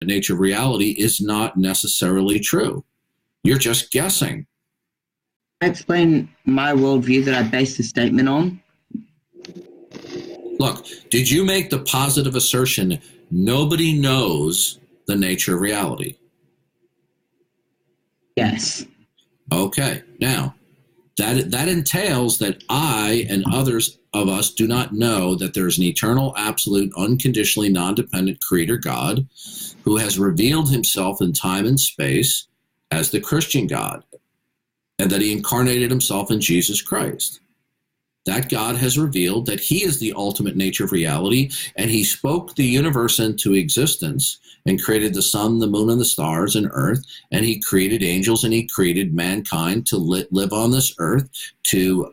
nature of reality is not necessarily true. You're just guessing. I explain my worldview that I base the statement on. Look, did you make the positive assertion, nobody knows the nature of reality? Yes. Okay. Now, that entails that I and others of us do not know that there is an eternal, absolute, unconditionally non-dependent creator God who has revealed himself in time and space as the Christian God, and that he incarnated himself in Jesus Christ. That God has revealed that he is the ultimate nature of reality, and he spoke the universe into existence and created the sun, the moon, and the stars and earth, and he created angels, and he created mankind to live on this earth, to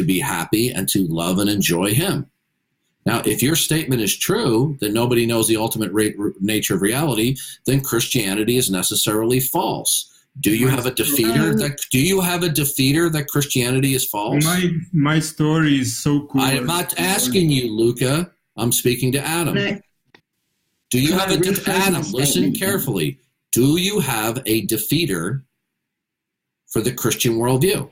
be happy and to love and enjoy him. Now, if your statement is true, that nobody knows the ultimate nature of reality, then Christianity is necessarily false. Do you have a defeater that Christianity is false? My story is so cool. I am not asking you, Luca. I'm speaking to Adam. Do you have Adam, listen carefully. Do you have a defeater for the Christian worldview?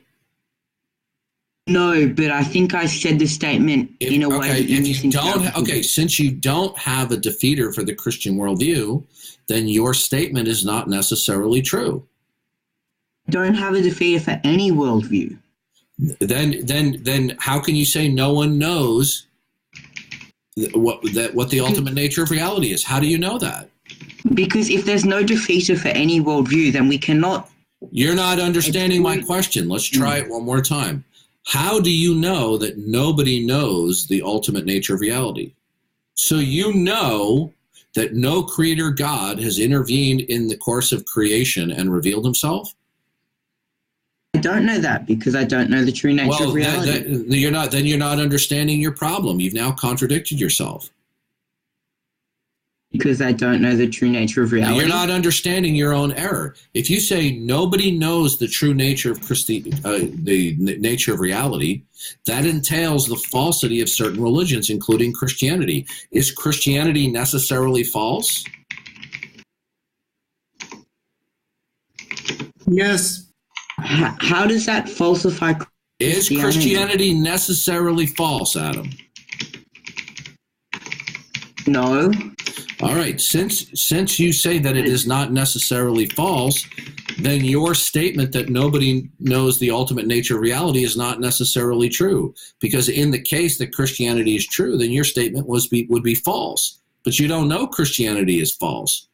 No, but I think I said the statement in a way that you don't. Okay, since you don't have a defeater for the Christian worldview, then your statement is not necessarily true. Don't have a defeater for any worldview. Then how can you say no one knows what the ultimate nature of reality is? How do you know that? Because if there's no defeater for any worldview, then we cannot. You're not understanding my question. Let's try it one more time. How do you know that nobody knows the ultimate nature of reality? So you know that no creator God has intervened in the course of creation and revealed himself? I don't know that because I don't know the true nature of reality. You're not understanding your problem. You've now contradicted yourself. Because I don't know the true nature of reality. You're not understanding your own error. If you say nobody knows the true nature of the nature of reality, that entails the falsity of certain religions, including Christianity. Is Christianity necessarily false? Yes. How does that falsify Christianity? Is Christianity necessarily false, Adam? No. All right. Since you say that it is not necessarily false, then your statement that nobody knows the ultimate nature of reality is not necessarily true. Because in the case that Christianity is true, then your statement would be false. But you don't know Christianity is false.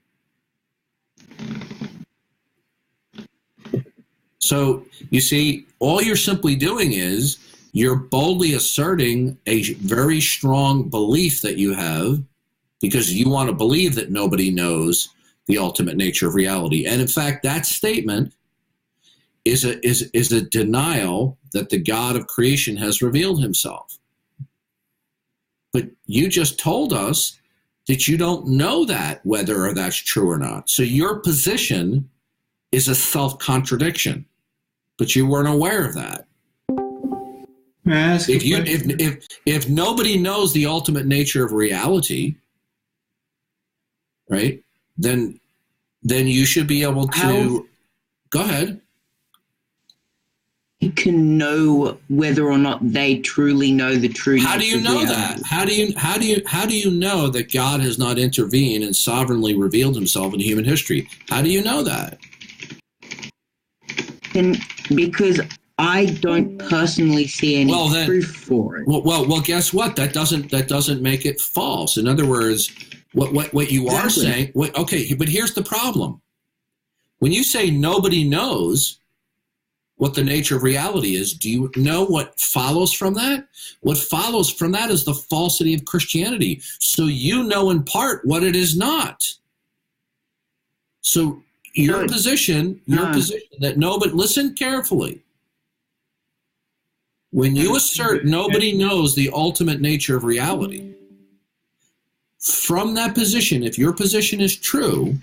So, you see, all you're simply doing is you're boldly asserting a very strong belief that you have because you want to believe that nobody knows the ultimate nature of reality. And in fact, that statement is a denial that the God of creation has revealed himself. But you just told us that you don't know that, whether or that's true or not. So your position is a self-contradiction. But you weren't aware of that. If nobody knows the ultimate nature of reality, right? Then you should be able to go ahead. You can know whether or not they truly know the true nature. How do you know that? How do you know that God has not intervened and sovereignly revealed himself in human history? How do you know that? Because I don't personally see any proof for it. Well, guess what? That doesn't make it false. In other words, what you are saying. Okay, but here's the problem. When you say nobody knows what the nature of reality is, do you know what follows from that? What follows from that is the falsity of Christianity. So you know in part what it is not. So your position that nobody, listen carefully. When you assert nobody knows the ultimate nature of reality, from that position, if your position is true,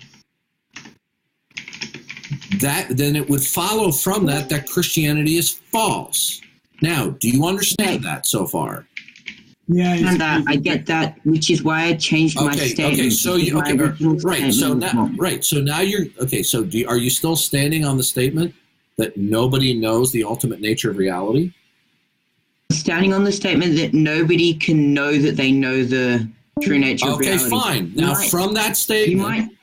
then it would follow from that Christianity is false. Now, do you understand that so far? Yeah, And that I get that, which is why I changed my statement. Okay, so you My original right. So statement was now, wrong. right. So now you're okay. So are you still standing on the statement that nobody knows the ultimate nature of reality? Standing on the statement that nobody can know that they know the true nature of reality. Okay, fine. Now, from that statement,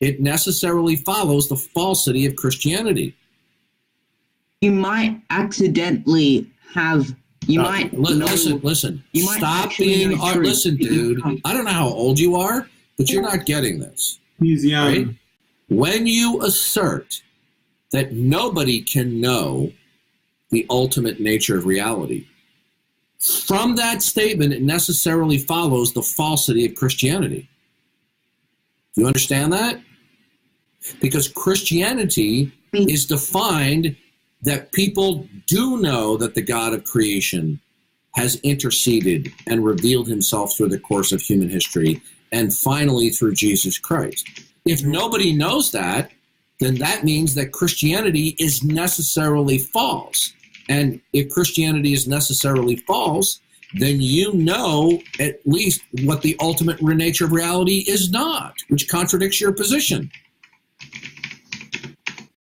it necessarily follows the falsity of Christianity. You might accidentally have. You might listen. You might Stop being. Listen, dude. I don't know how old you are, but you're not getting this. He's young. Right? When you assert that nobody can know the ultimate nature of reality, from that statement, it necessarily follows the falsity of Christianity. Do you understand that? Because Christianity is defined that people do know that the God of creation has interceded and revealed himself through the course of human history, and finally through Jesus Christ. If nobody knows that, then that means that Christianity is necessarily false. And if Christianity is necessarily false, then you know at least what the ultimate nature of reality is not, which contradicts your position.